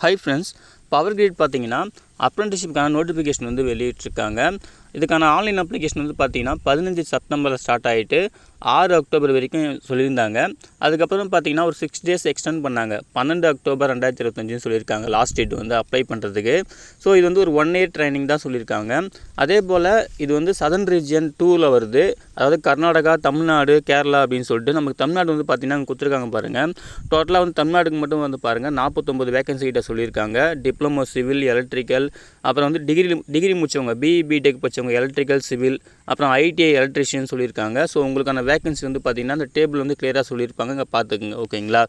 Hi friends, power grid பார்த்தீங்கன்னா அப்ரெண்டிஸ்ஷிப்கான notification வந்து வெளியிட்டிருக்காங்க. இதுக்கான ஆன்லைன் அப்ளிகேஷன் வந்து பார்த்தீங்கன்னா 15 செப்டம்பரில் ஸ்டார்ட் ஆகிட்டு 6 அக்டோபர் வரைக்கும் சொல்லியிருந்தாங்க. அதுக்கப்புறம் பார்த்தீங்கன்னா ஒரு 6 டேஸ் எக்ஸ்டெண்ட் பண்ணாங்க. 12 அக்டோபர் 2025 சொல்லியிருக்காங்க லாஸ்ட் டேட் வந்து அப்ளை பண்ணுறதுக்கு. ஸோ இது வந்து ஒரு 1 இயர் ட்ரைனிங் தான் சொல்லியிருக்காங்க. அதே போல் இது வந்து சதர்ன் ரீஜியன் 2ல் வருது. அதாவது கர்நாடகா, தமிழ்நாடு, கேரளா அப்படின்னு சொல்லிட்டு நமக்கு தமிழ்நாடு வந்து பார்த்திங்கன்னா அங்கே கொடுத்துருக்காங்க பாருங்கள். டோட்டலாக வந்து தமிழ்நாடுக்கு மட்டும் வந்து பாருங்கள் 49 வேகன்சி கிட்ட சொல்லியிருக்காங்க. டிப்ளமோ சிவில், எலக்ட்ரிக்கல், அப்புறம் வந்து டிகிரி முடிச்சவங்க பிடெக் படித்தவங்க எலக்ட்ரிக்கல், சிவில், அப்புறம் ஐடிஐ எலக்ட்ரிஷியன் சொல்லியிருக்காங்க. ஸோ உங்களுக்கான வேகன்சி வந்து பார்த்திங்கன்னா அந்த டேபிள் வந்து கிளியராக சொல்லியிருப்பாங்க, இங்கே பார்த்துக்குங்க. ஓகேங்களா?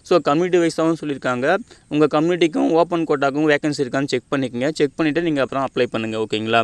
ஸோ கம்யூனிட்டி வைஸாகவும் சொல்லியிருக்காங்க. உங்கள் கம்யூனிட்டிக்கும் ஓப்பன் கோட்டாக்கும் வேகன்சி இருக்கான்னு செக் பண்ணிக்கங்க. செக் பண்ணிவிட்டு நீங்கள் அப்புறம் அப்ளை பண்ணுங்கள். ஓகேங்களா?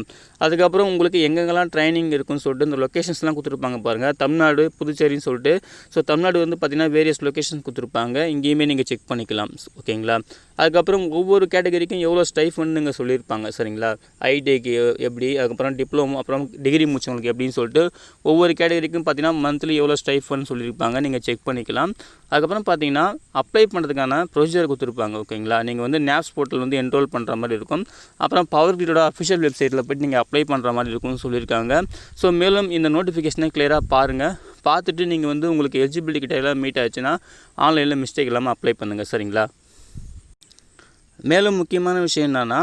அதுக்கப்புறம் உங்களுக்கு எங்கெங்கெல்லாம் ட்ரைனிங் இருக்குன்னு சொல்லிட்டு இந்த லொக்கேஷன்ஸ்லாம் கொடுத்துருப்பாங்க பாருங்கள். தமிழ்நாடு, புதுச்சேரின்னு சொல்லிட்டு. ஸோ தமிழ்நாடு வந்து பார்த்திங்கன்னா வேரியஸ் லொக்கேஷன்ஸ் கொடுத்துருப்பாங்க. இங்கேயுமே நீங்கள் செக் பண்ணிக்கலாம். ஓகேங்களா? அதுக்கப்புறம் ஒவ்வொரு கேட்டகரிக்கும் எவ்வளோ ஸ்டைஃபண்ட் நீங்கள் சொல்லியிருப்பாங்க. சரிங்களா? ஐடிஐக்கு எப்படி, அதுக்கப்புறம் டிப்ளமோ, அப்புறம் டிகிரி முடிச்சவங்களுக்கு எப்படின்னு சொல்லிட்டு ஒவ்வொரு கேட்டகரிக்கும் பார்த்தீங்கன்னா மந்த்லி எவ்வளோ ஸ்டைஃபண்ட் சொல்லியிருப்பாங்க. நீங்கள் செக் பண்ணிக்கலாம். அதுக்கப்புறம் பார்த்தீங்கன்னா அப்ளை பண்ணுறதுக்கான ப்ரொசீஜர் கொடுத்துருப்பாங்க. ஓகேங்களா? நீங்கள் வந்து நேப்ஸ் போர்ட்டல் வந்து என்ரோல் பண்ணுற மாதிரி இருக்கும். அப்புறம் பவர் கிரிடோட அஃபிஷியல் வெப்சைட்டில் போய்ட்டு நீங்கள் அப்ளை பண்ணுற மாதிரி இருக்கும்னு சொல்லியிருக்காங்க. ஸோ மேலும் இந்த நோட்டிஃபிகேஷனை கிளியராக பாருங்கள். பார்த்துட்டு நீங்கள் வந்து உங்களுக்கு எலிஜிபிலிட்டி கிட்ட எல்லாம் மீட் ஆச்சுன்னா ஆன்லைனில் மிஸ்டேக் இல்லாமல் அப்ளை பண்ணுங்கள். சரிங்களா? மேலும் முக்கியமான விஷயம் என்னென்னா,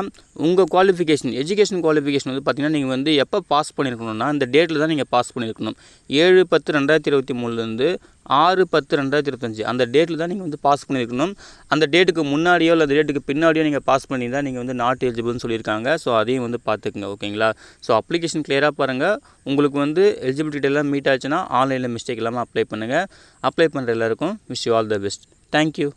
உங்கள் குவாலிஃபிகேஷன், எஜுகேஷன் குவாலிஃபிகேஷன் வந்து பார்த்திங்கன்னா நீங்கள் வந்து எப்போ பாஸ் பண்ணியிருக்கணும்னா இந்த டேட்டில் தான் நீங்கள் பாஸ் பண்ணியிருக்கணும். 7/10/2023 6/10/2025 அந்த டேட்டில் தான் நீங்கள் வந்து பாஸ் பண்ணியிருக்கணும். அந்த டேட்டுக்கு முன்னாடியோ இல்லை அந்த டேட்டுக்கு பின்னாடியோ நீங்கள் பாஸ் பண்ணி தான் நீங்கள் வந்து நாட் எலிஜிபிள்னு சொல்லியிருக்காங்க. ஸோ அதையும் வந்து பார்த்துக்குங்க. ஓகேங்களா? ஸோ அப்ளிகேஷன் கிளியராக பாருங்கள். உங்களுக்கு வந்து எலிஜிபிலிட்டி எல்லாம் மீட் ஆச்சுன்னா ஆன்லைனில் மிஸ்டேக் இல்லாமல் அப்ளை பண்ணுங்கள். அப்ளை பண்ணுற எல்லாருக்கும் wish you all the best. Thank you.